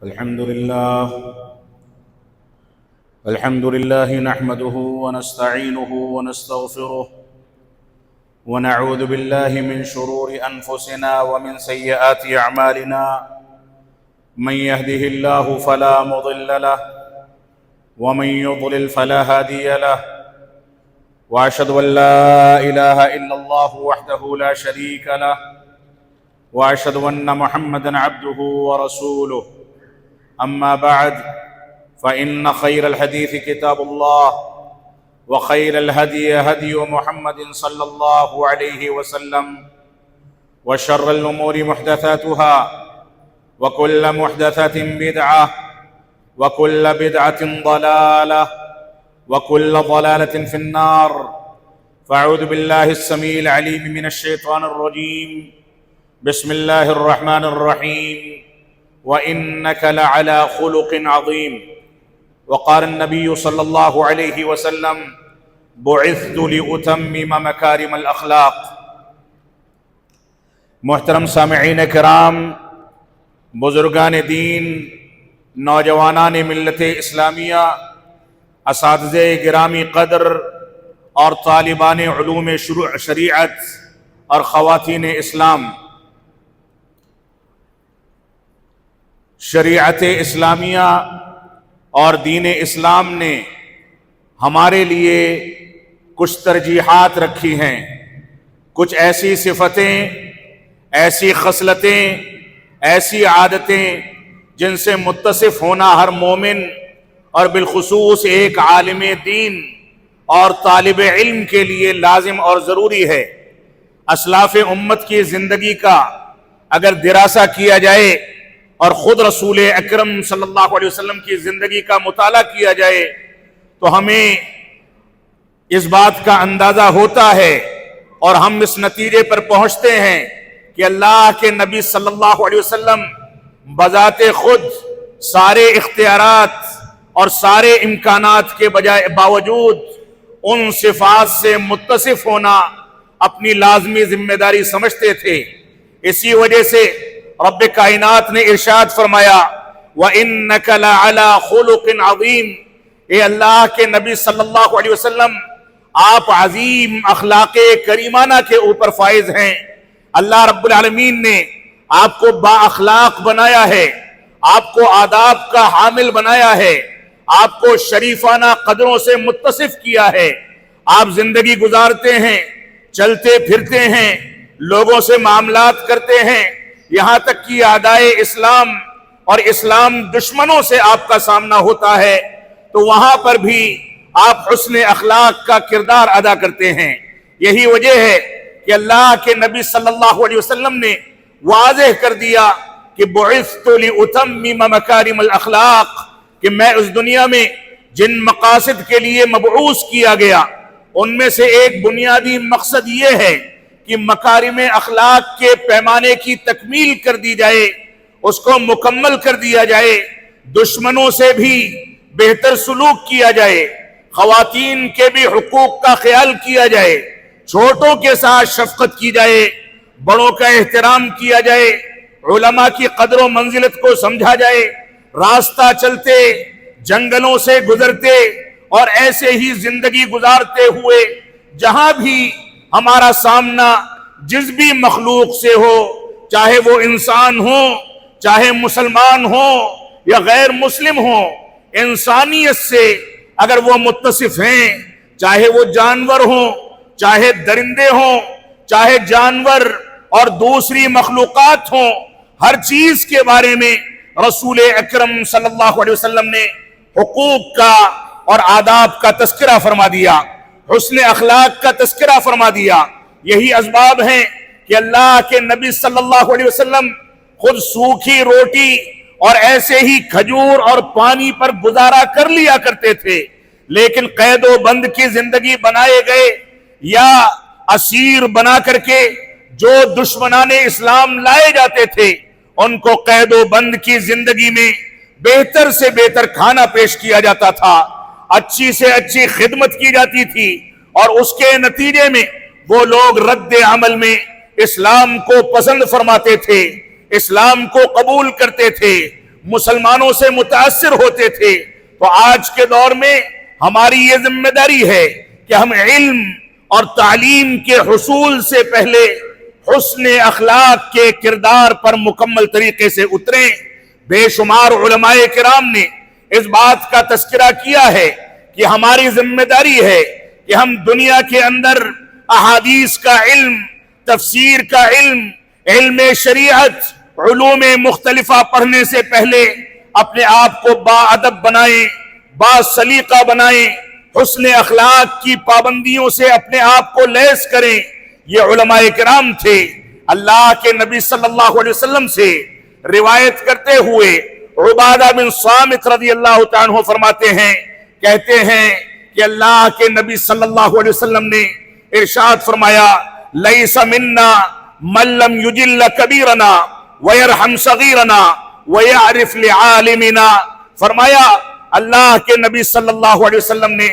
الحمد لله نحمده ونستعينه ونستغفره ونعوذ بالله من شرور أنفسنا ومن سيئات أعمالنا من يهده الله فلا مضل له ومن يضلل فلا هادي له وأشهد أن لا إله إلا الله وحده لا شريك له وأشهد أن محمدًا عبده ورسوله أما بعد فإن خير الحديث كتاب الله وخير الهدي هدي محمد صلى الله عليه وسلم وشر الأمور محدثاتها وكل محدثة بدعة وكل بدعة ضلالة وكل ضلالة في النار فأعوذ بالله السميع العليم من الشيطان الرجيم بسم الله الرحمن الرحيم وإنك لعلى خلق عظيم وقال النبي صلى الله عليه وسلم بعثت لأتمم مكارم الأخلاق۔ محترم سامعین کرام، بزرگان دین، نوجوانان ملت اسلامیہ، اساتذہ گرامی قدر اور طالبان علوم شریعت اور خواتین اسلام، شریعت اسلامیہ اور دین اسلام نے ہمارے لیے کچھ ترجیحات رکھی ہیں، کچھ ایسی صفتیں، ایسی خصلتیں، ایسی عادتیں جن سے متصف ہونا ہر مومن اور بالخصوص ایک عالم دین اور طالب علم کے لیے لازم اور ضروری ہے۔ اسلاف امت کی زندگی کا اگر دراسہ کیا جائے اور خود رسول اکرم صلی اللہ علیہ وسلم کی زندگی کا مطالعہ کیا جائے تو ہمیں اس بات کا اندازہ ہوتا ہے اور ہم اس نتیجے پر پہنچتے ہیں کہ اللہ کے نبی صلی اللہ علیہ وسلم بذات خود سارے اختیارات اور سارے امکانات کے باوجود ان صفات سے متصف ہونا اپنی لازمی ذمہ داری سمجھتے تھے۔ اسی وجہ سے رب کائنات نے ارشاد فرمایا وَإِنَّكَ لَعَلَى خُلُقٍ عَظِيمٍ، اے اللہ کے نبی صلی اللہ علیہ وسلم آپ عظیم اخلاق کریمانہ کے اوپر فائز ہیں۔ اللہ رب العالمین نے آپ کو با اخلاق بنایا ہے، آپ کو آداب کا حامل بنایا ہے، آپ کو شریفانہ قدروں سے متصف کیا ہے۔ آپ زندگی گزارتے ہیں، چلتے پھرتے ہیں، لوگوں سے معاملات کرتے ہیں، یہاں تک کہ اعدائے اسلام اور اسلام دشمنوں سے آپ کا سامنا ہوتا ہے تو وہاں پر بھی آپ حسن اخلاق کا کردار ادا کرتے ہیں۔ یہی وجہ ہے کہ اللہ کے نبی صلی اللہ علیہ وسلم نے واضح کر دیا کہ بعثت لأتمم مکارم الاخلاق، کہ میں اس دنیا میں جن مقاصد کے لیے مبعوث کیا گیا ان میں سے ایک بنیادی مقصد یہ ہے کہ مکارم اخلاق کے پیمانے کی تکمیل کر دی جائے، اس کو مکمل کر دیا جائے، دشمنوں سے بھی بہتر سلوک کیا جائے، خواتین کے بھی حقوق کا خیال کیا جائے، چھوٹوں کے ساتھ شفقت کی جائے، بڑوں کا احترام کیا جائے، علماء کی قدر و منزلت کو سمجھا جائے، راستہ چلتے، جنگلوں سے گزرتے اور ایسے ہی زندگی گزارتے ہوئے جہاں بھی ہمارا سامنا جس بھی مخلوق سے ہو، چاہے وہ انسان ہو، چاہے مسلمان ہو یا غیر مسلم ہو، انسانیت سے اگر وہ متصف ہیں، چاہے وہ جانور ہوں، چاہے درندے ہوں، چاہے جانور اور دوسری مخلوقات ہوں، ہر چیز کے بارے میں رسول اکرم صلی اللہ علیہ وسلم نے حقوق کا اور آداب کا تذکرہ فرما دیا، حسن اخلاق کا تذکرہ فرما دیا۔ یہی اسباب ہیں کہ اللہ کے نبی صلی اللہ علیہ وسلم خود سوکھی روٹی اور ایسے ہی کھجور اور پانی پر گزارا کر لیا کرتے تھے، لیکن قید و بند کی زندگی بنائے گئے یا اسیر بنا کر کے جو دشمنان اسلام لائے جاتے تھے ان کو قید و بند کی زندگی میں بہتر سے بہتر کھانا پیش کیا جاتا تھا، اچھی سے اچھی خدمت کی جاتی تھی، اور اس کے نتیجے میں وہ لوگ رد عمل میں اسلام کو پسند فرماتے تھے، اسلام کو قبول کرتے تھے، مسلمانوں سے متاثر ہوتے تھے، تو آج کے دور میں ہماری یہ ذمہ داری ہے کہ ہم علم اور تعلیم کے حصول سے پہلے حسن اخلاق کے کردار پر مکمل طریقے سے اتریں۔ بے شمار علماء کرام نے اس بات کا تذکرہ کیا ہے کہ ہماری ذمہ داری ہے کہ ہم دنیا کے اندر احادیث کا علم، تفسیر کا علم، علم شریعت، علوم مختلفہ پڑھنے سے پہلے اپنے آپ کو با ادب بنائیں، با سلیقہ بنائیں، حسن اخلاق کی پابندیوں سے اپنے آپ کو لیس کریں۔ یہ علماء کرام تھے۔ اللہ کے نبی صلی اللہ علیہ وسلم سے روایت کرتے ہوئے عبادہ بن صامت رضی اللہ تعالیٰ عنہ فرماتے ہیں، کہتے ہیں کہ اللہ کے نبی صلی اللہ علیہ وسلم نے ارشاد فرمایا، لیس منا من لم یجل کبیرنا ویرحم صغیرنا ویعرف لعالمنا۔ فرمایا اللہ کے نبی صلی اللہ علیہ وسلم نے،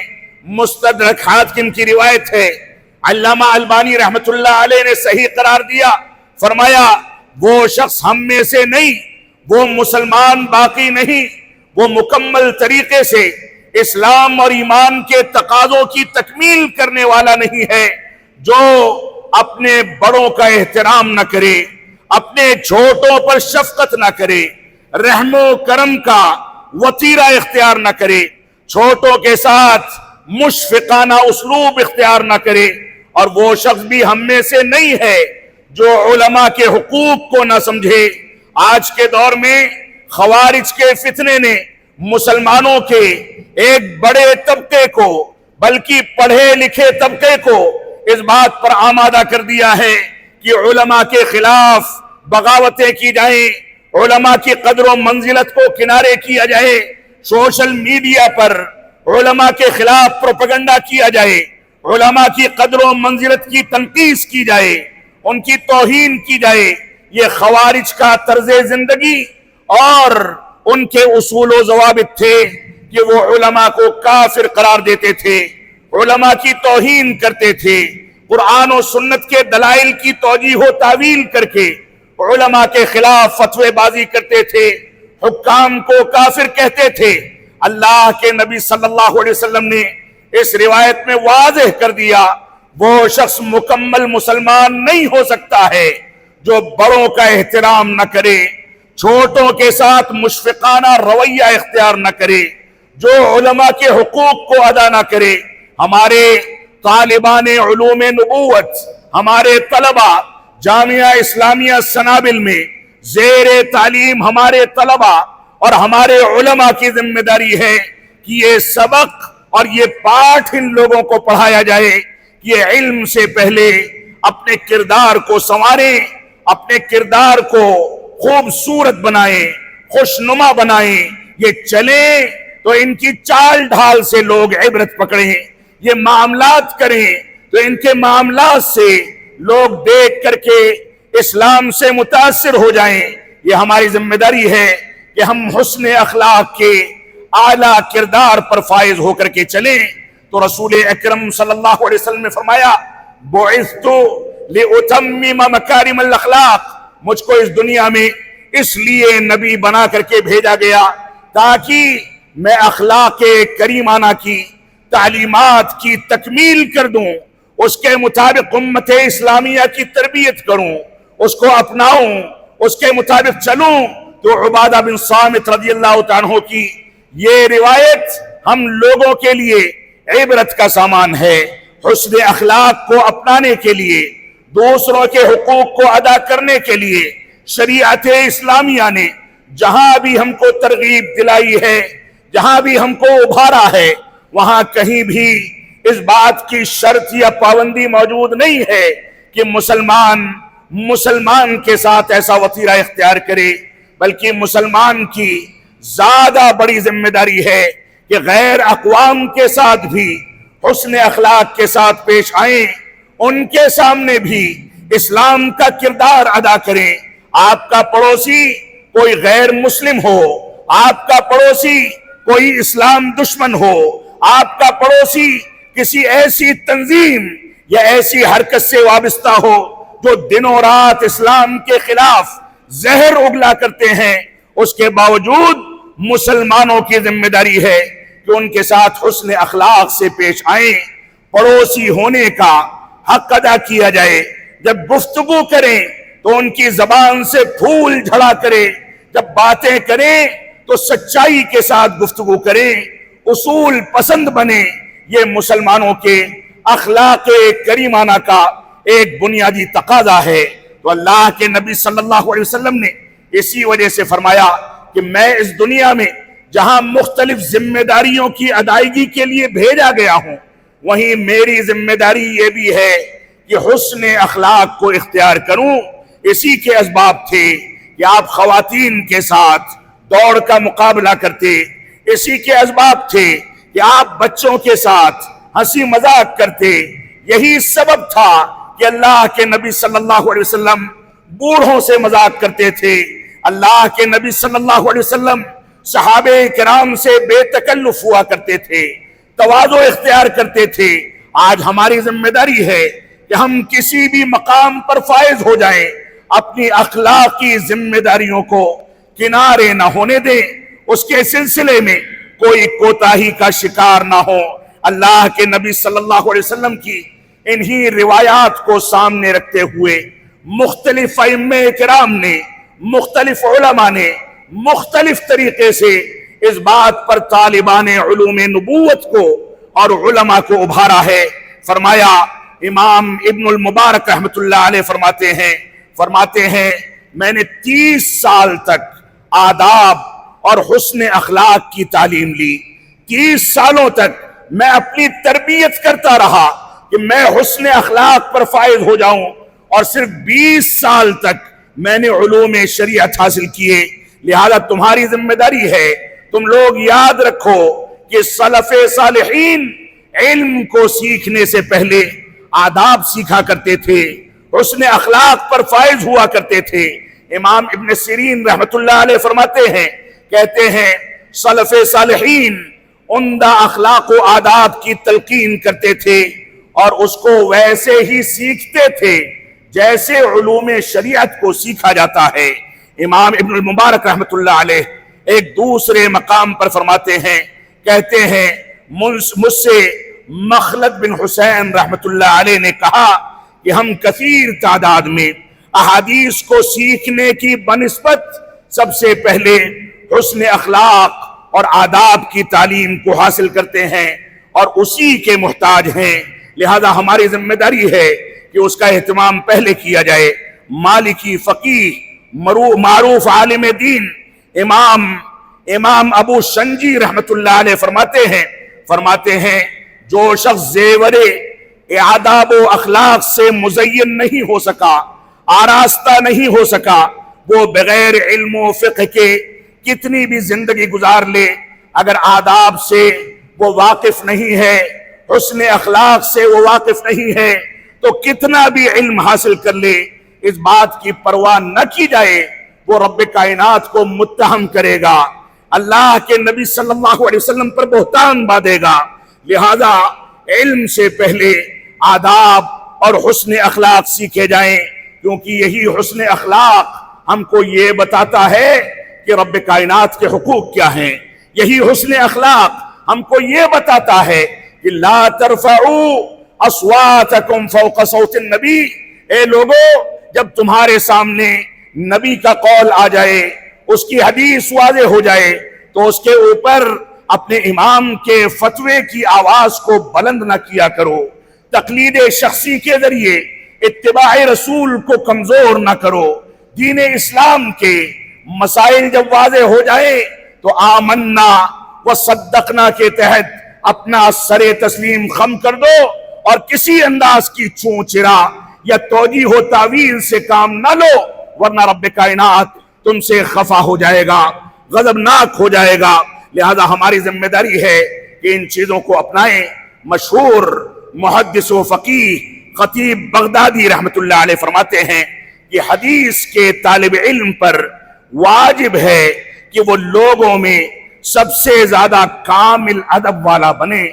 مستدرک حاکم کی روایت ہے، علامہ البانی رحمت اللہ علیہ نے صحیح قرار دیا، فرمایا وہ شخص ہم میں سے نہیں، وہ مسلمان باقی نہیں، وہ مکمل طریقے سے اسلام اور ایمان کے تقاضوں کی تکمیل کرنے والا نہیں ہے جو اپنے بڑوں کا احترام نہ کرے، اپنے چھوٹوں پر شفقت نہ کرے، رحم و کرم کا وتیرہ اختیار نہ کرے، چھوٹوں کے ساتھ مشفقانہ اسلوب اختیار نہ کرے، اور وہ شخص بھی ہم میں سے نہیں ہے جو علماء کے حقوق کو نہ سمجھے۔ آج کے دور میں خوارج کے فتنے نے مسلمانوں کے ایک بڑے طبقے کو، بلکہ پڑھے لکھے طبقے کو اس بات پر آمادہ کر دیا ہے کہ علماء کے خلاف بغاوتیں کی جائیں، علماء کی قدر و منزلت کو کنارے کیا جائے، سوشل میڈیا پر علماء کے خلاف پروپیگنڈا کیا جائے، علماء کی قدر و منزلت کی تنقیص کی جائے، ان کی توہین کی جائے۔ یہ خوارج کا طرز زندگی اور ان کے اصول و ضوابط تھے کہ وہ علماء کو کافر قرار دیتے تھے، علماء کی توہین کرتے تھے، قرآن و سنت کے دلائل کی توجیہ و تعویل کر کے علماء کے خلاف فتوی بازی کرتے تھے، حکام کو کافر کہتے تھے۔ اللہ کے نبی صلی اللہ علیہ وسلم نے اس روایت میں واضح کر دیا، وہ شخص مکمل مسلمان نہیں ہو سکتا ہے جو بڑوں کا احترام نہ کرے، چھوٹوں کے ساتھ مشفقانہ رویہ اختیار نہ کرے، جو علماء کے حقوق کو ادا نہ کرے۔ ہمارے طالبان علوم نبوت، ہمارے طلبہ جامعہ اسلامیہ سنابل میں زیر تعلیم ہمارے طلبہ اور ہمارے علماء کی ذمہ داری ہے کہ یہ سبق اور یہ پاٹھ ان لوگوں کو پڑھایا جائے کہ یہ علم سے پہلے اپنے کردار کو سنواریں، اپنے کردار کو خوبصورت بنائیں، خوشنما بنائیں۔ یہ چلیں تو ان کی چال ڈھال سے لوگ عبرت پکڑیں، یہ معاملات کریں تو ان کے معاملات سے لوگ دیکھ کر کے اسلام سے متاثر ہو جائیں۔ یہ ہماری ذمہ داری ہے کہ ہم حسن اخلاق کے اعلیٰ کردار پر فائز ہو کر کے چلیں۔ تو رسول اکرم صلی اللہ علیہ وسلم نے فرمایا، بعثت لأتمم مکارم الاخلاق، مجھ کو اس دنیا میں اس لیے نبی بنا کر کے بھیجا گیا تاکہ میں اخلاق کریمانہ کی تعلیمات کی تکمیل کر دوں، اس کے مطابق امت اسلامیہ کی تربیت کروں، اس کو اپناؤں، اس کے مطابق چلوں۔ تو عبادہ بن صامت رضی اللہ تعالیٰ عنہ کی یہ روایت ہم لوگوں کے لیے عبرت کا سامان ہے۔ حسن اخلاق کو اپنانے کے لیے، دوسروں کے حقوق کو ادا کرنے کے لیے شریعت اسلامیہ نے جہاں بھی ہم کو ترغیب دلائی ہے، جہاں بھی ہم کو ابھارا ہے، وہاں کہیں بھی اس بات کی شرط یا پابندی موجود نہیں ہے کہ مسلمان کے ساتھ ایسا وتیرہ اختیار کرے، بلکہ مسلمان کی زیادہ بڑی ذمہ داری ہے کہ غیر اقوام کے ساتھ بھی حسن اخلاق کے ساتھ پیش آئیں، ان کے سامنے بھی اسلام کا کردار ادا کریں۔ آپ کا پڑوسی کوئی غیر مسلم ہو، آپ کا پڑوسی کوئی اسلام دشمن ہو، آپ کا پڑوسی کسی ایسی تنظیم یا ایسی حرکت سے وابستہ ہو جو دن و رات اسلام کے خلاف زہر اگلا کرتے ہیں، اس کے باوجود مسلمانوں کی ذمہ داری ہے کہ ان کے ساتھ حسن اخلاق سے پیش آئیں، پڑوسی ہونے کا حق ادا کیا جائے، جب گفتگو کریں تو ان کی زبان سے پھول جھڑا کریں، جب باتیں کریں تو سچائی کے ساتھ گفتگو کریں، اصول پسند بنیں۔ یہ مسلمانوں کے اخلاق کریمانہ کا ایک بنیادی تقاضا ہے۔ تو اللہ کے نبی صلی اللہ علیہ وسلم نے اسی وجہ سے فرمایا کہ میں اس دنیا میں جہاں مختلف ذمہ داریوں کی ادائیگی کے لیے بھیجا گیا ہوں، وہیں میری ذمہ داری یہ بھی ہے کہ حسن اخلاق کو اختیار کروں۔ اسی کے اسباب تھے کہ آپ خواتین کے ساتھ دوڑ کا مقابلہ کرتے، اسی کے اسباب تھے کہ آپ بچوں کے ساتھ ہنسی مذاق کرتے، یہی سبب تھا کہ اللہ کے نبی صلی اللہ علیہ وسلم بوڑھوں سے مذاق کرتے تھے، اللہ کے نبی صلی اللہ علیہ وسلم صحابہ کرام سے بے تکلف ہوا کرتے تھے، تواضع اختیار کرتے تھے۔ آج ہماری ذمہ داری ہے کہ ہم کسی بھی مقام پر فائز ہو جائیں، اپنی اخلاقی ذمہ داریوں کو کنارے نہ ہونے دیں، اس کے سلسلے میں کوئی کوتاہی کا شکار نہ ہو۔ اللہ کے نبی صلی اللہ علیہ وسلم کی انہی روایات کو سامنے رکھتے ہوئے مختلف ائمہ کرام نے، مختلف علماء نے مختلف طریقے سے اس بات پر طالبان علوم نبوت کو اور علماء کو ابھارا ہے۔ فرمایا امام ابن المبارک رحمۃ اللہ علیہ فرماتے ہیں میں نے 30 سال تک آداب اور حسن اخلاق کی تعلیم لی، 30 سالوں تک میں اپنی تربیت کرتا رہا کہ میں حسن اخلاق پر فائز ہو جاؤں، اور صرف 20 سال تک میں نے علوم شریعت حاصل کیے۔ لہذا تمہاری ذمہ داری ہے، تم لوگ یاد رکھو کہ سلف صالحین علم کو سیکھنے سے پہلے آداب سیکھا کرتے تھے، حسن اخلاق پر فائز ہوا کرتے تھے۔ امام ابن سیرین رحمت اللہ علیہ فرماتے ہیں، کہتے ہیں سلف صالحین عمدہ اخلاق و آداب کی تلقین کرتے تھے اور اس کو ویسے ہی سیکھتے تھے جیسے علوم شریعت کو سیکھا جاتا ہے۔ امام ابن المبارک رحمت اللہ علیہ ایک دوسرے مقام پر فرماتے ہیں، کہتے ہیں مجھ سے مخلد بن حسین رحمت اللہ علیہ نے کہا کہ ہم کثیر تعداد میں احادیث کو سیکھنے کی بنسبت سب سے پہلے حسن اخلاق اور آداب کی تعلیم کو حاصل کرتے ہیں اور اسی کے محتاج ہیں۔ لہذا ہماری ذمہ داری ہے کہ اس کا اہتمام پہلے کیا جائے۔ مالکی فقیہ معروف عالم دین امام ابو شنجی رحمت اللہ علیہ فرماتے ہیں جو شخص زیور آداب و اخلاق سے مزین نہیں ہو سکا، آراستہ نہیں ہو سکا، وہ بغیر علم و فقہ کے کتنی بھی زندگی گزار لے، اگر آداب سے وہ واقف نہیں ہے، حسن اخلاق سے وہ واقف نہیں ہے، تو کتنا بھی علم حاصل کر لے، اس بات کی پرواہ نہ کی جائے، وہ رب کائنات کو متہم کرے گا، اللہ کے نبی صلی اللہ علیہ وسلم پر بہتان باندھے گا۔ لہذا علم سے پہلے آداب اور حسن اخلاق سیکھے جائیں، کیونکہ یہی حسن اخلاق ہم کو یہ بتاتا ہے کہ رب کائنات کے حقوق کیا ہیں، یہی حسن اخلاق ہم کو یہ بتاتا ہے کہ لا ترفعوا اصواتکم فوق صوت النبی، اے لوگو جب تمہارے سامنے نبی کا قول آ جائے، اس کی حدیث واضح ہو جائے، تو اس کے اوپر اپنے امام کے فتوے کی آواز کو بلند نہ کیا کرو، تقلید شخصی کے ذریعے اتباع رسول کو کمزور نہ کرو۔ دین اسلام کے مسائل جب واضح ہو جائے تو آمنا و صدقنا کے تحت اپنا سر تسلیم خم کر دو اور کسی انداز کی چونچرا یا توجیہ و تعویل سے کام نہ لو، ورنہ رب کائنات تم سے خفا ہو جائے گا، غضبناک ہو جائے گا۔ لہذا ہماری ذمہ داری ہے کہ ان چیزوں کو اپنائیں۔ مشہور محدث و فقیہ خطیب بغدادی رحمت اللہ علیہ فرماتے ہیں کہ حدیث کے طالب علم پر واجب ہے کہ وہ لوگوں میں سب سے زیادہ کامل ادب والا بنے،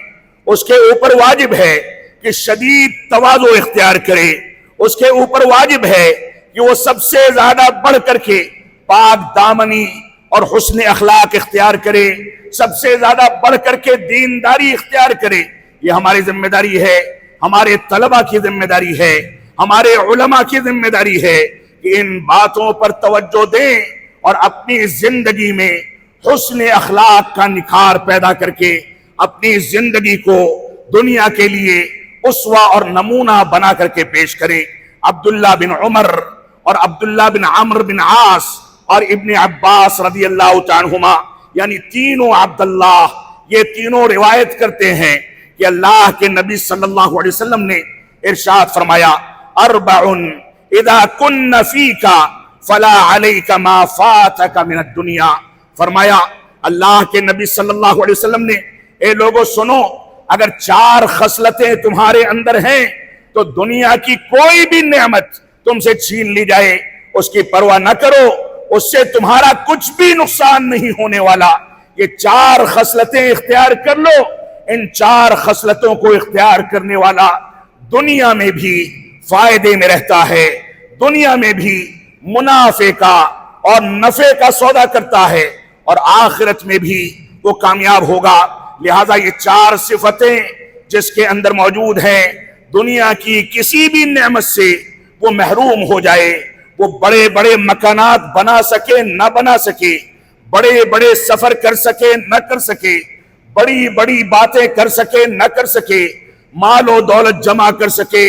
اس کے اوپر واجب ہے کہ شدید تواضع اختیار کرے، اس کے اوپر واجب ہے کہ وہ سب سے زیادہ بڑھ کر کے پاک دامنی اور حسن اخلاق اختیار کرے، سب سے زیادہ بڑھ کر کے دینداری اختیار کرے۔ یہ ہماری ذمہ داری ہے، ہمارے طلبہ کی ذمہ داری ہے، ہمارے علماء کی ذمہ داری ہے کہ ان باتوں پر توجہ دیں اور اپنی زندگی میں حسن اخلاق کا نکھار پیدا کر کے اپنی زندگی کو دنیا کے لیے اسوہ اور نمونہ بنا کر کے پیش کریں۔ عبداللہ بن عمر اور عبداللہ بن عمرو بن عاص اور ابن عباس رضی اللہ تعالیٰ عنہما، یعنی تینوں عبداللہ، یہ تینوں روایت کرتے ہیں کہ اللہ کے نبی صلی اللہ علیہ وسلم نے ارشاد فرمایا، اربع اذا کن فیک فلا علیک ما فاتک من الدنیا۔ فرمایا اللہ کے نبی صلی اللہ علیہ وسلم نے، اے لوگو سنو، اگر 4 خصلتیں تمہارے اندر ہیں تو دنیا کی کوئی بھی نعمت تم سے چھین لی جائے اس کی پرواہ نہ کرو، اس سے تمہارا کچھ بھی نقصان نہیں ہونے والا۔ یہ 4 خصلتیں اختیار کر لو، ان 4 خصلتوں کو اختیار کرنے والا دنیا میں بھی فائدے میں رہتا ہے، دنیا میں بھی منافع کا اور نفع کا سودا کرتا ہے، اور آخرت میں بھی وہ کامیاب ہوگا۔ لہذا یہ 4 صفتیں جس کے اندر موجود ہیں، دنیا کی کسی بھی نعمت سے وہ محروم ہو جائے، وہ بڑے بڑے مکانات بنا سکے نہ بنا سکے، بڑے بڑے سفر کر سکے نہ کر سکے، بڑی بڑی باتیں کر سکے نہ کر سکے، مال و دولت جمع کر سکے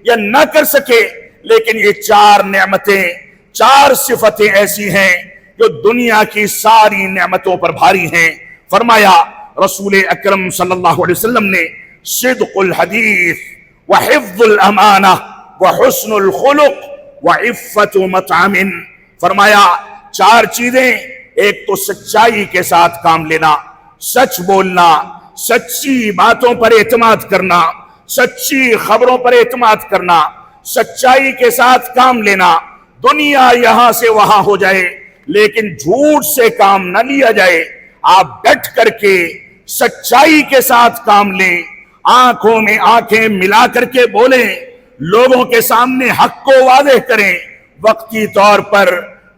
یا نہ کر سکے، لیکن یہ 4 نعمتیں، 4 صفتیں ایسی ہیں جو دنیا کی ساری نعمتوں پر بھاری ہیں۔ فرمایا رسول اکرم صلی اللہ علیہ وسلم نے، صدق الحدیث وحفظ الامانہ وحسن الخلق وعفت مطعم۔ فرمایا 4 چیزیں، ایک تو سچائی کے ساتھ کام لینا، سچ بولنا، سچی باتوں پر اعتماد کرنا، سچی خبروں پر اعتماد کرنا، سچائی کے ساتھ کام لینا۔ دنیا یہاں سے وہاں ہو جائے لیکن جھوٹ سے کام نہ لیا جائے، آپ ڈٹ کر کے سچائی کے ساتھ کام لیں، آنکھوں میں آنکھیں ملا کر کے بولیں، لوگوں کے سامنے حق کو واضح کریں۔ وقتی طور پر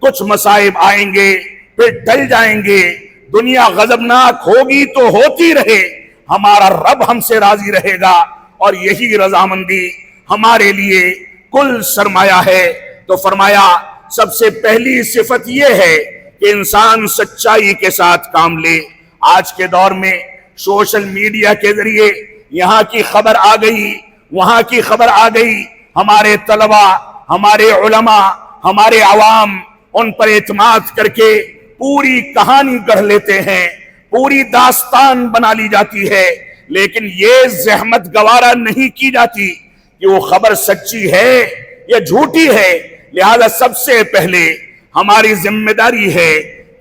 کچھ مصائب آئیں گے پھر ٹل جائیں گے، دنیا غضبناک ہوگی تو ہوتی رہے، ہمارا رب ہم سے راضی رہے گا، اور یہی رضامندی ہمارے لیے کل سرمایہ ہے۔ تو فرمایا سب سے پہلی صفت یہ ہے کہ انسان سچائی کے ساتھ کام لے۔ آج کے دور میں سوشل میڈیا کے ذریعے یہاں کی خبر آ گئی، وہاں کی خبر آ گئی، ہمارے طلبہ، ہمارے علماء، ہمارے عوام ان پر اعتماد کر کے پوری کہانی گڑھ لیتے ہیں، پوری داستان بنا لی جاتی ہے، لیکن یہ زحمت گوارا نہیں کی جاتی کہ وہ خبر سچی ہے یا جھوٹی ہے۔ لہذا سب سے پہلے ہماری ذمہ داری ہے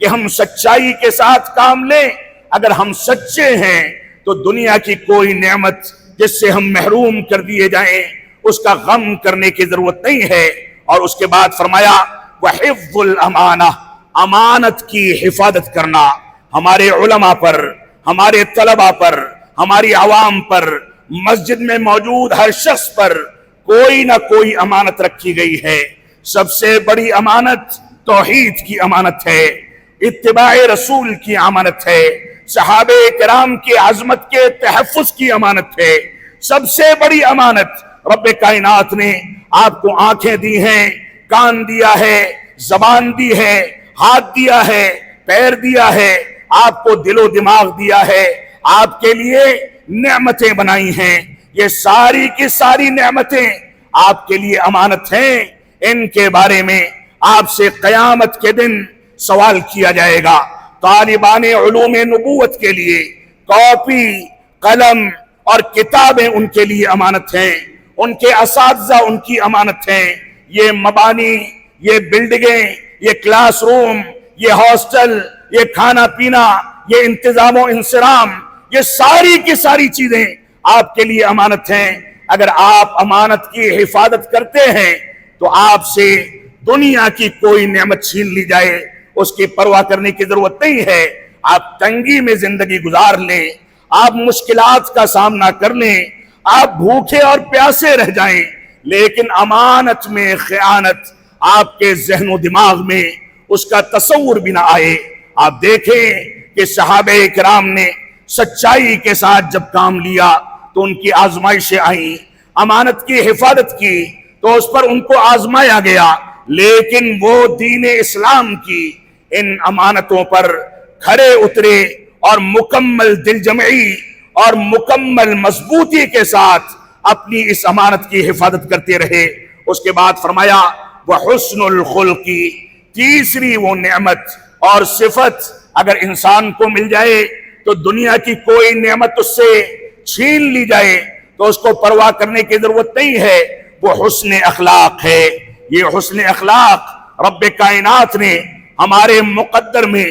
کہ ہم سچائی کے ساتھ کام لیں۔ اگر ہم سچے ہیں تو دنیا کی کوئی نعمت جس سے ہم محروم کر دیے جائیں اس کا غم کرنے کی ضرورت نہیں ہے۔ اور اس کے بعد فرمایا وحفظ الامانہ، امانت کی حفاظت کرنا۔ ہمارے علماء پر، ہمارے طلباء پر، ہماری عوام پر، مسجد میں موجود ہر شخص پر کوئی نہ کوئی امانت رکھی گئی ہے۔ سب سے بڑی امانت توحید کی امانت ہے، اتباع رسول کی امانت ہے، صحابہ کرام کی عظمت کے تحفظ کی امانت ہے۔ سب سے بڑی امانت رب کائنات نے آپ کو آنکھیں دی ہیں، کان دیا ہے، زبان دی ہے، ہاتھ دیا ہے، پیر دیا ہے، آپ کو دل و دماغ دیا ہے، آپ کے لیے نعمتیں بنائی ہیں۔ یہ ساری کی ساری نعمتیں آپ کے لیے امانت ہیں، ان کے بارے میں آپ سے قیامت کے دن سوال کیا جائے گا۔ طالبان علوم نبوت کے لیے کاپی، قلم اور کتابیں ان کے لیے امانت ہیں، ان کے اساتذہ ان کی امانت ہیں۔ یہ مبانی، یہ بلڈنگیں، یہ کلاس روم، یہ ہاسٹل، یہ کھانا پینا، یہ انتظام و انصرام، یہ ساری کی ساری چیزیں آپ کے لیے امانت ہیں۔ اگر آپ امانت کی حفاظت کرتے ہیں تو آپ سے دنیا کی کوئی نعمت چھین لی جائے اس کی پرواہ کرنے کی ضرورت نہیں ہے۔ آپ تنگی میں زندگی گزار لیں، آپ مشکلات کا سامنا کر لیں، آپ بھوکے اور پیاسے رہ جائیں، لیکن امانت میں خیانت آپ کے ذہن و دماغ میں اس کا تصور بھی نہ آئے۔ آپ دیکھیں کہ صحابہ کرام نے سچائی کے ساتھ جب کام لیا تو ان کی آزمائشیں آئیں، امانت کی حفاظت کی تو اس پر ان کو آزمایا گیا، لیکن وہ دین اسلام کی ان امانتوں پر کھڑے اترے اور مکمل دل جمعی اور مکمل مضبوطی کے ساتھ اپنی اس امانت کی حفاظت کرتے رہے۔ اس کے بعد فرمایا وحسن الخلق، تیسری وہ نعمت اور صفت اگر انسان کو مل جائے تو دنیا کی کوئی نعمت اس سے چھین لی جائے تو اس کو پرواہ کرنے کی ضرورت نہیں ہے، وہ حسن اخلاق ہے۔ یہ حسن اخلاق رب کائنات نے ہمارے مقدر میں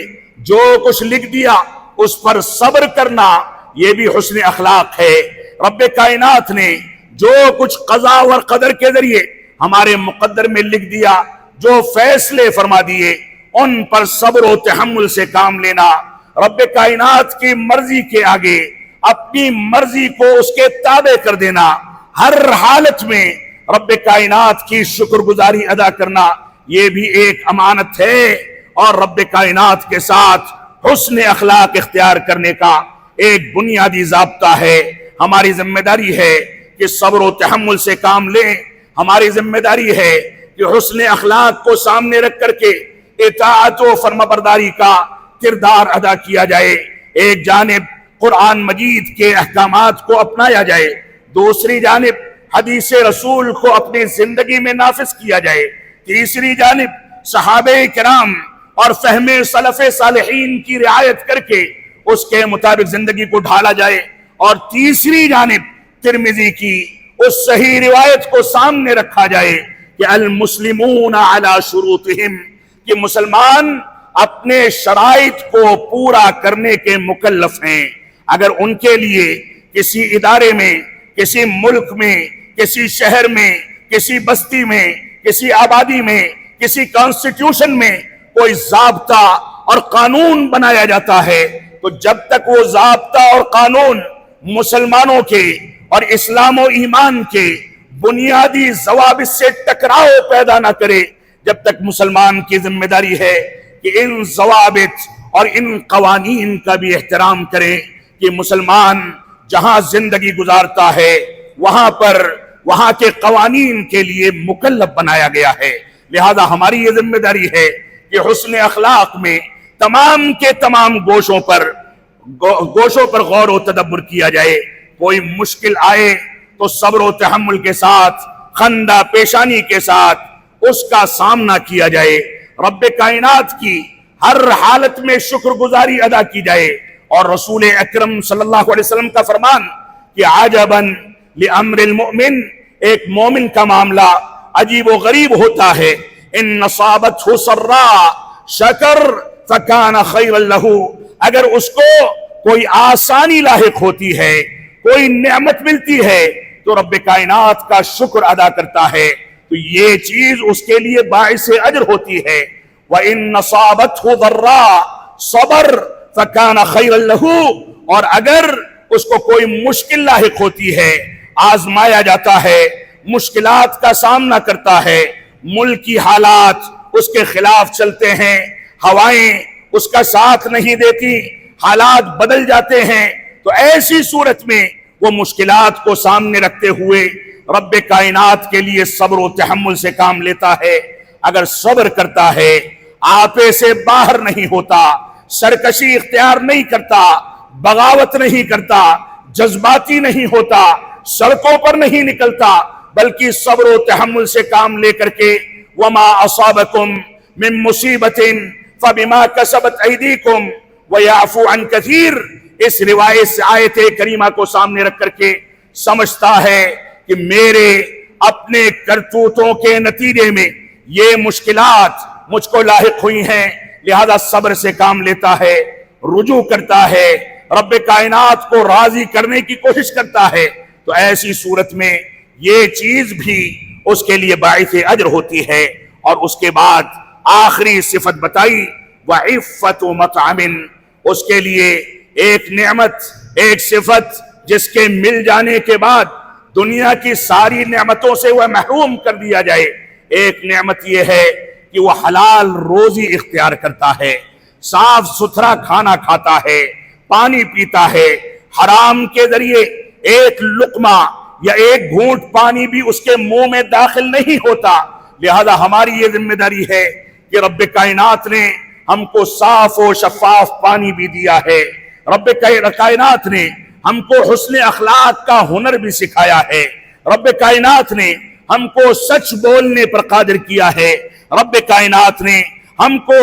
جو کچھ لکھ دیا اس پر صبر کرنا، یہ بھی حسن اخلاق ہے۔ رب کائنات نے جو کچھ قضا و قدر کے ذریعے ہمارے مقدر میں لکھ دیا، جو فیصلے فرما دیے، ان پر صبر و تحمل سے کام لینا، رب کائنات کی مرضی کے آگے اپنی مرضی کو اس کے تابع کر دینا، ہر حالت میں رب کائنات کی شکر گزاری ادا کرنا، یہ بھی ایک امانت ہے۔ اور رب کائنات کے ساتھ حسن اخلاق اختیار کرنے کا ایک بنیادی ضابطہ ہے۔ ہماری ذمہ داری ہے کہ صبر و تحمل سے کام لیں، ہماری ذمہ داری ہے کہ حسن اخلاق کو سامنے رکھ کر کے اطاعت و فرمانبرداری کا کردار ادا کیا جائے۔ ایک جانب قرآن مجید کے احکامات کو اپنایا جائے، دوسری جانب حدیث رسول کو اپنی زندگی میں نافذ کیا جائے، تیسری جانب صحابہ کرام اور فہم سلف صالحین کی رعایت کر کے اس کے مطابق زندگی کو ڈھالا جائے، اور تیسری جانب ترمذی کی اس صحیح روایت کو سامنے رکھا جائے کہ المسلمون علی شروطہم، کہ مسلمان اپنے شرائط کو پورا کرنے کے مکلف ہیں۔ اگر ان کے لیے کسی ادارے میں، کسی ملک میں، کسی شہر میں، کسی بستی میں، کسی آبادی میں، کسی کانسٹیٹیوشن میں کوئی ضابطہ اور قانون بنایا جاتا ہے تو جب تک وہ ضابطہ اور قانون مسلمانوں کے اور اسلام و ایمان کے بنیادی ضوابط سے ٹکراؤ پیدا نہ کرے، جب تک مسلمان کی ذمہ داری ہے کہ ان ضوابط اور ان قوانین کا بھی احترام کرے کہ مسلمان جہاں زندگی گزارتا ہے وہاں کے قوانین کے لیے مکلف بنایا گیا ہے۔ لہذا ہماری یہ ذمہ داری ہے کہ حسن اخلاق میں تمام کے تمام گوشوں پر غور و تدبر کیا جائے۔ کوئی مشکل آئے تو صبر و تحمل کے ساتھ، خندہ پیشانی کے ساتھ اس کا سامنا کیا جائے، رب کائنات کی ہر حالت میں شکر گزاری ادا کی جائے، اور رسول اکرم صلی اللہ علیہ وسلم کا فرمان کہ عجباً لامر المؤمن، ایک مومن کا معاملہ عجیب و غریب ہوتا ہے، ان اصابتہ سراء شکر فکان خیرا لہ، اگر اس کو کوئی آسانی لاحق ہوتی ہے، کوئی نعمت ملتی ہے تو رب کائنات کا شکر ادا کرتا ہے تو یہ چیز اس کے لیے باعث اجر ہوتی ہے۔ وَإِنْ أَصَابَتْهُ ضَرَّاء صَبَرَ فَكَانَ خَيْرًا لَهُ، اور اگر اس کو کوئی مشکل لاحق ہوتی ہے، آزمایا جاتا ہے، مشکلات کا سامنا کرتا ہے، ملکی حالات اس کے خلاف چلتے ہیں، ہوائیں اس کا ساتھ نہیں دیتی، حالات بدل جاتے ہیں، تو ایسی صورت میں وہ مشکلات کو سامنے رکھتے ہوئے رب کائنات کے لیے صبر و تحمل سے کام لیتا ہے۔ اگر صبر کرتا ہے، آپے سے باہر نہیں ہوتا، سرکشی اختیار نہیں کرتا، بغاوت نہیں کرتا، جذباتی نہیں ہوتا، سڑکوں پر نہیں نکلتا، بلکہ صبر و تحمل سے کام لے کر کے وما اصابکم من مصیبت فبما کسبت ایدیکم ویعفو عن کثیر، اس روایت سے آیت کریمہ کو سامنے رکھ کر کے سمجھتا ہے کہ میرے اپنے کرتوتوں کے نتیجے میں یہ مشکلات مجھ کو لاحق ہوئی ہیں، لہذا صبر سے کام لیتا ہے، رجوع کرتا ہے، رب کائنات کو راضی کرنے کی کوشش کرتا ہے، تو ایسی صورت میں یہ چیز بھی اس کے لیے باعث اجر ہوتی ہے۔ اور اس کے بعد آخری صفت بتائی وعفت مطعم، اس کے لیے ایک نعمت، ایک صفت جس کے مل جانے کے بعد دنیا کی ساری نعمتوں سے وہ محروم کر دیا جائے، ایک نعمت یہ ہے کہ وہ حلال روزی اختیار کرتا ہے۔ صاف ستھرا کھانا کھاتا ہے، پانی پیتا ہے، حرام کے ذریعے ایک لقمہ یا ایک گھونٹ پانی بھی اس کے منہ میں داخل نہیں ہوتا۔ لہذا ہماری یہ ذمہ داری ہے کہ رب کائنات نے ہم کو صاف و شفاف پانی بھی دیا ہے، رب کائنات نے ہم کو حسن اخلاق کا ہنر بھی سکھایا ہے، رب کائنات نے ہم کو سچ بولنے پر قادر کیا ہے، رب کائنات نے ہم کو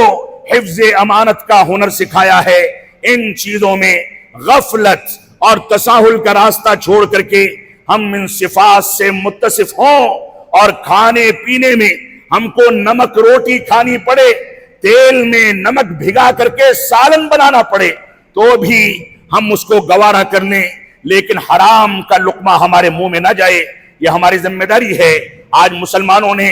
حفظ امانت کا ہنر سکھایا ہے۔ ان چیزوں میں غفلت اور تساہل کا راستہ چھوڑ کر کے ہم ان صفات سے متصف ہوں، اور کھانے پینے میں ہم کو نمک روٹی کھانی پڑے، تیل میں نمک بھگا کر کے سالن بنانا پڑے تو بھی ہم اس کو گوارا کر لیں، لیکن حرام کا لقمہ ہمارے منہ میں نہ جائے۔ یہ ہماری ذمہ داری ہے۔ آج مسلمانوں نے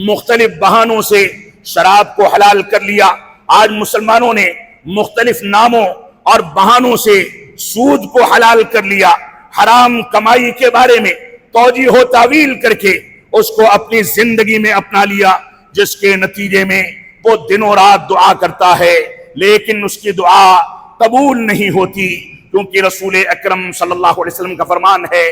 مختلف بہانوں سے شراب کو حلال کر لیا، آج مسلمانوں نے مختلف ناموں اور بہانوں سے سود کو حلال کر لیا، حرام کمائی کے بارے میں توجیہ و تعویل کر کے اس کو اپنی زندگی میں اپنا لیا، جس کے نتیجے میں وہ دنوں رات دعا کرتا ہے لیکن اس کی دعا قبول نہیں ہوتی، کیونکہ رسول اکرم صلی اللہ علیہ وسلم کا فرمان ہے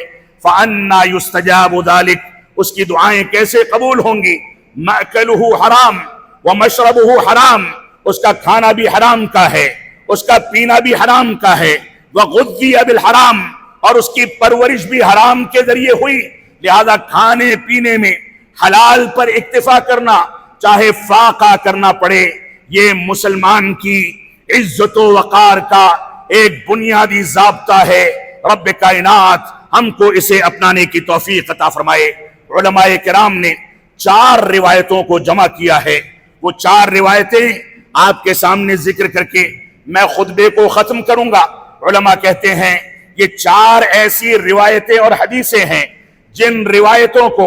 فَأَنَّا يُسْتَجَابُ ذَلِكَ، اس کی دعائیں کیسے قبول ہوں گی؟ مَأْكَلُهُ حرام وَمَشْرَبُهُ حرام، اس کا کھانا بھی حرام کا ہے، اس کا پینا بھی حرام کا ہے، وَغُذِّيَ بِالْحَرام، اور اس کی پرورش بھی حرام کے ذریعے ہوئی۔ لہذا کھانے پینے میں حلال پر اکتفا کرنا، چاہے فاقہ کرنا پڑے، یہ مسلمان کی عزت و وقار کا ایک بنیادی ضابطہ ہے۔ رب کائنات ہم کو اسے اپنانے کی توفیق عطا فرمائے۔ علماء کرام نے 4 روایتوں کو جمع کیا ہے، وہ 4 روایتیں آپ کے سامنے ذکر کر کے میں خطبے کو ختم کروں گا۔ علماء کہتے ہیں یہ 4 ایسی روایتیں اور حدیثیں ہیں جن روایتوں کو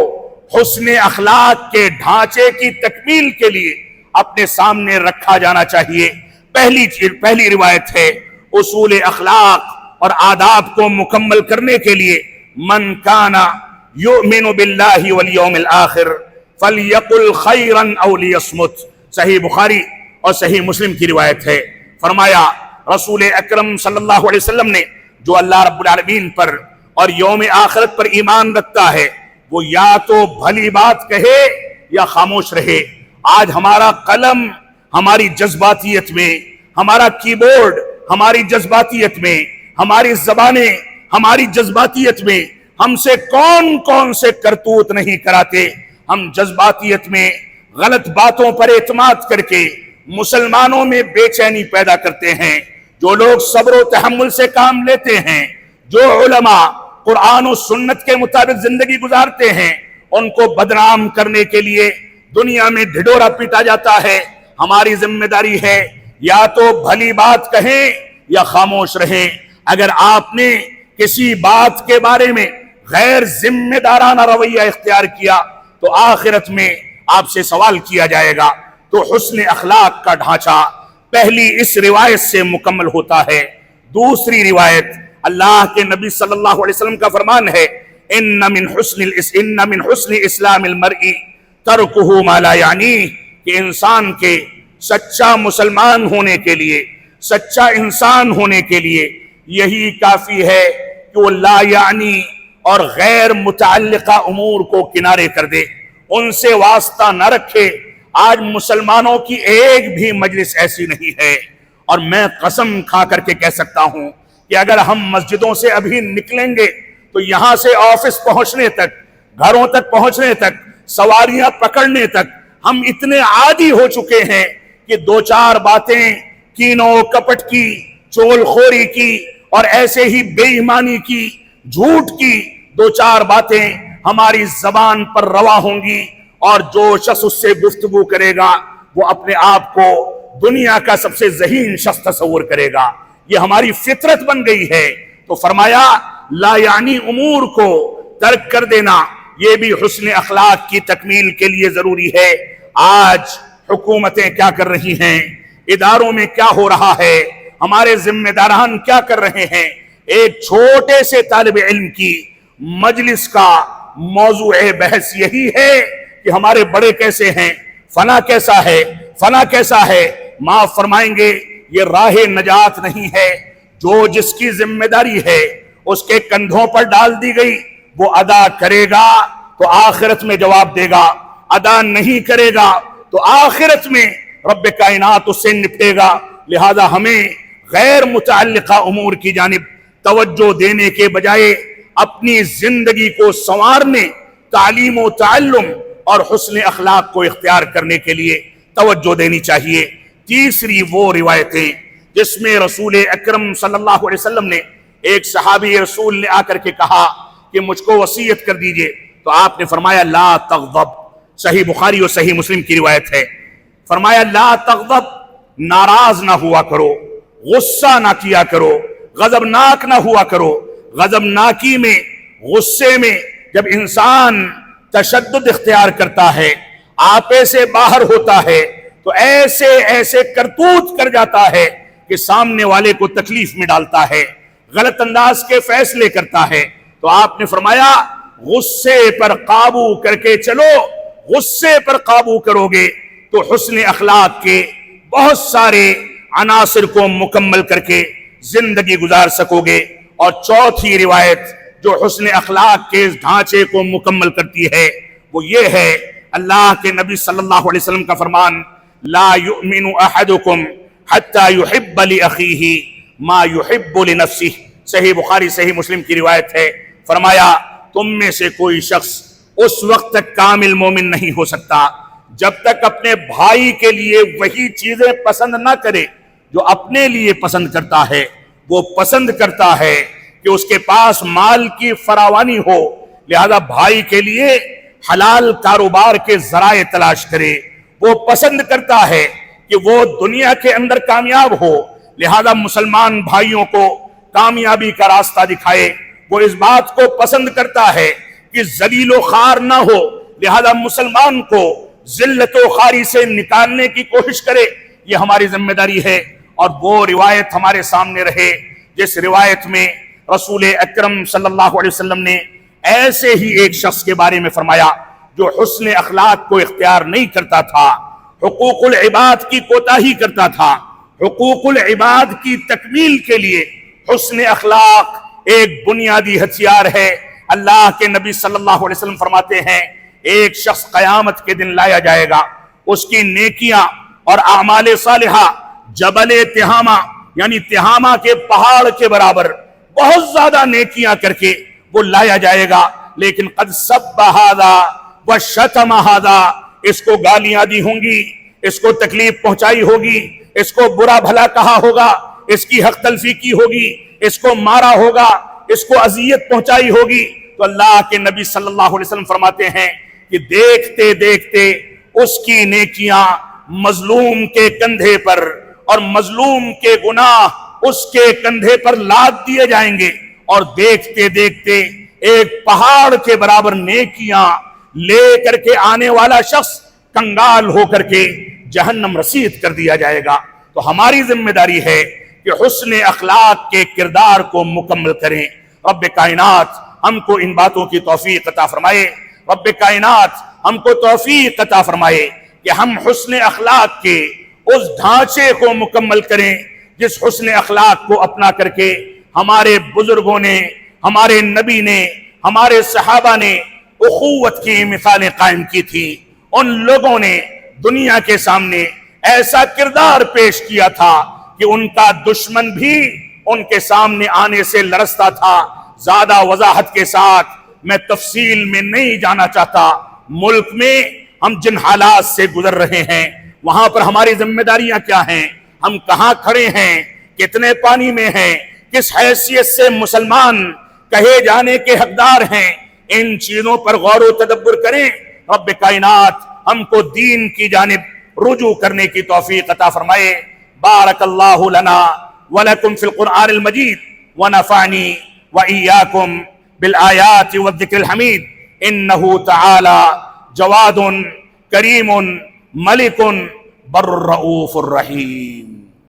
حسن اخلاق کے ڈھانچے کی تکمیل کے لیے اپنے سامنے رکھا جانا چاہیے۔ پہلی روایت ہے اصول اخلاق اور آداب کو مکمل کرنے کے لیے من کان یؤمن باللہ والیوم الآخر فلیقل خیرا او لیصمت، صحیح بخاری اور صحیح مسلم کی روایت ہے۔ فرمایا رسول اکرم صلی اللہ علیہ وسلم نے جو اللہ رب العالمین پر اور یوم آخرت پر ایمان رکھتا ہے وہ یا تو بھلی بات کہے یا خاموش رہے۔ آج ہمارا قلم ہماری جذباتیت میں، ہمارا کی بورڈ ہماری جذباتیت میں، ہماری زبانیں ہماری جذباتیت میں ہم سے کون کون سے کرتوت نہیں کراتے۔ ہم جذباتیت میں غلط باتوں پر اعتماد کر کے مسلمانوں میں بے چینی پیدا کرتے ہیں۔ جو لوگ صبر و تحمل سے کام لیتے ہیں، جو علماء قرآن و سنت کے مطابق زندگی گزارتے ہیں، ان کو بدنام کرنے کے لیے دنیا میں ڈھڈورا پیٹا جاتا ہے۔ ہماری ذمہ داری ہے یا تو بھلی بات کہیں یا خاموش رہیں۔ اگر آپ نے کسی بات کے بارے میں غیر ذمہ دارانہ رویہ اختیار کیا تو آخرت میں آپ سے سوال کیا جائے گا۔ تو حسن اخلاق کا ڈھانچہ پہلی اس روایت سے مکمل ہوتا ہے۔ دوسری روایت اللہ کے نبی صلی اللہ علیہ وسلم کا فرمان ہے ان من حسن اسلام المرء ترکہ ما لا یعنیہ، کہ انسان کے سچا مسلمان ہونے کے لیے، سچا انسان ہونے کے لیے یہی کافی ہے کہ وہ لا یعنی اور غیر متعلقہ امور کو کنارے کر دے، ان سے واسطہ نہ رکھے۔ آج مسلمانوں کی ایک بھی مجلس ایسی نہیں ہے، اور میں قسم کھا کر کے کہہ سکتا ہوں کہ اگر ہم مسجدوں سے ابھی نکلیں گے تو یہاں سے آفس پہنچنے تک، گھروں تک پہنچنے تک، سواریاں پکڑنے تک ہم اتنے عادی ہو چکے ہیں کہ 2-4 باتیں کینو کپٹ کی، چول خوری کی اور ایسے ہی بے ایمانی کی، جھوٹ کی 2-4 باتیں ہماری زبان پر روا ہوں گی، اور جو شخص اس سے گفتگو کرے گا وہ اپنے آپ کو دنیا کا سب سے ذہین شخص تصور کرے گا۔ یہ ہماری فطرت بن گئی ہے۔ تو فرمایا لا یعنی امور کو ترک کر دینا یہ بھی حسن اخلاق کی تکمیل کے لیے ضروری ہے۔ آج حکومتیں کیا کر رہی ہیں، اداروں میں کیا ہو رہا ہے، ہمارے ذمہ داران کیا کر رہے ہیں؟ ایک چھوٹے سے طالب علم کی مجلس کا موضوع بحث یہی ہے کہ ہمارے بڑے کیسے ہیں، فلاں کیسا ہے، فلاں کیسا ہے۔ معاف فرمائیں گے یہ راہ نجات نہیں ہے۔ جو جس کی ذمہ داری ہے اس کے کندھوں پر ڈال دی گئی، وہ ادا کرے گا تو آخرت میں جواب دے گا، ادا نہیں کرے گا تو آخرت میں رب کائنات اس سے نپٹے گا۔ لہذا ہمیں غیر متعلقہ امور کی جانب توجہ دینے کے بجائے اپنی زندگی کو سنوارنے، تعلیم و تعلم اور حسن اخلاق کو اختیار کرنے کے لیے توجہ دینی چاہیے۔ تیسری وہ روایتیں جس میں رسول اکرم صلی اللہ علیہ وسلم نے، ایک صحابی رسول نے آ کر کے کہا کہ مجھ کو وصیت کر دیجئے، تو آپ نے فرمایا لا تغضب، صحیح بخاری اور صحیح مسلم کی روایت ہے، فرمایا لا تغضب، ناراض نہ ہوا کرو، غصہ نہ کیا کرو، غضبناک نہ ہوا کرو۔ غضبناکی میں، غصے میں جب انسان تشدد اختیار کرتا ہے، آپے سے باہر ہوتا ہے، تو ایسے ایسے کرتوت کر جاتا ہے کہ سامنے والے کو تکلیف میں ڈالتا ہے، غلط انداز کے فیصلے کرتا ہے۔ تو آپ نے فرمایا غصے پر قابو کر کے چلو، غصے پر قابو کرو گے تو حسن اخلاق کے بہت سارے عناصر کو مکمل کر کے زندگی گزار سکو گے۔ اور چوتھی روایت جو حسن اخلاق کے اس ڈھانچے کو مکمل کرتی ہے وہ یہ ہے اللہ کے نبی صلی اللہ علیہ وسلم کا فرمان، لا یؤمن احدکم حتی یحب لأخیہ ما یحب لنفسہ، صحیح بخاری صحیح مسلم کی روایت ہے۔ فرمایا تم میں سے کوئی شخص اس وقت تک کامل مومن نہیں ہو سکتا جب تک اپنے بھائی کے لیے وہی چیزیں پسند نہ کرے جو اپنے لیے پسند کرتا ہے۔ وہ پسند کرتا ہے کہ اس کے پاس مال کی فراوانی ہو، لہذا بھائی کے لیے حلال کاروبار کے ذرائع تلاش کرے۔ وہ پسند کرتا ہے کہ وہ دنیا کے اندر کامیاب ہو، لہذا مسلمان بھائیوں کو کامیابی کا راستہ دکھائے۔ وہ اس بات کو پسند کرتا ہے کہ ذلیل و خوار نہ ہو، لہذا مسلمان کو ذلت و خواری سے نکالنے کی کوشش کرے۔ یہ ہماری ذمہ داری ہے۔ اور وہ روایت ہمارے سامنے رہے جس روایت میں رسول اکرم صلی اللہ علیہ وسلم نے ایسے ہی ایک شخص کے بارے میں فرمایا جو حسن اخلاق کو اختیار نہیں کرتا تھا، حقوق العباد کی کوتاہی کرتا تھا۔ حقوق العباد کی تکمیل کے لیے حسن اخلاق ایک بنیادی ہتھیار ہے۔ اللہ کے نبی صلی اللہ علیہ وسلم فرماتے ہیں ایک شخص قیامت کے دن لایا جائے گا، اس کی نیکیاں اور اعمال صالحہ جبل تہامہ یعنی تہامہ کے پہاڑ کے برابر بہت زیادہ نیکیاں کر کے وہ لایا جائے گا، لیکن قد سب ھذا وشتم ھذا، اس کو گالیاں دی ہوں گی، اس کو تکلیف پہنچائی ہوگی، اس کو برا بھلا کہا ہوگا، اس کی حق تلفی کی ہوگی، اس کو مارا ہوگا، اس کو اذیت پہنچائی ہوگی۔ تو اللہ کے نبی صلی اللہ علیہ وسلم فرماتے ہیں کہ دیکھتے دیکھتے اس کی نیکیاں مظلوم کے کندھے پر اور مظلوم کے گناہ اس کے کندھے پر لاد دیے جائیں گے، اور دیکھتے دیکھتے ایک پہاڑ کے برابر نیکیاں لے کر کے آنے والا شخص کنگال ہو کر کے جہنم رسید کر دیا جائے گا۔ تو ہماری ذمہ داری ہے کہ حسن اخلاق کے کردار کو مکمل کریں۔ رب کائنات ہم کو ان باتوں کی توفیق عطا فرمائے۔ رب کائنات ہم کو توفیق عطا فرمائے کہ ہم حسن اخلاق کے اس ڈھانچے کو مکمل کریں جس حسن اخلاق کو اپنا کر کے ہمارے بزرگوں نے، ہمارے نبی نے، ہمارے صحابہ نے اخوت کی مثالیں قائم کی تھی۔ ان لوگوں نے دنیا کے سامنے ایسا کردار پیش کیا تھا کہ ان کا دشمن بھی ان کے سامنے آنے سے لرزتا تھا۔ زیادہ وضاحت کے ساتھ میں تفصیل میں نہیں جانا چاہتا۔ ملک میں ہم جن حالات سے گزر رہے ہیں وہاں پر ہماری ذمہ داریاں کیا ہیں، ہم کہاں کھڑے ہیں، کتنے پانی میں ہیں، کس حیثیت سے مسلمان کہے جانے کے حقدار ہیں، ان چیزوں پر غور و تدبر کریں۔ رب کائنات ہم کو دین کی جانب رجوع کرنے کی توفیق عطا فرمائے۔ بارک اللہ لنا ولکم فی القرآن المجید ونفعنی وإیاکم بالآیات والذکر الحمید انہ تعالی جواد کریم ملک بر الرؤوف الرحیم۔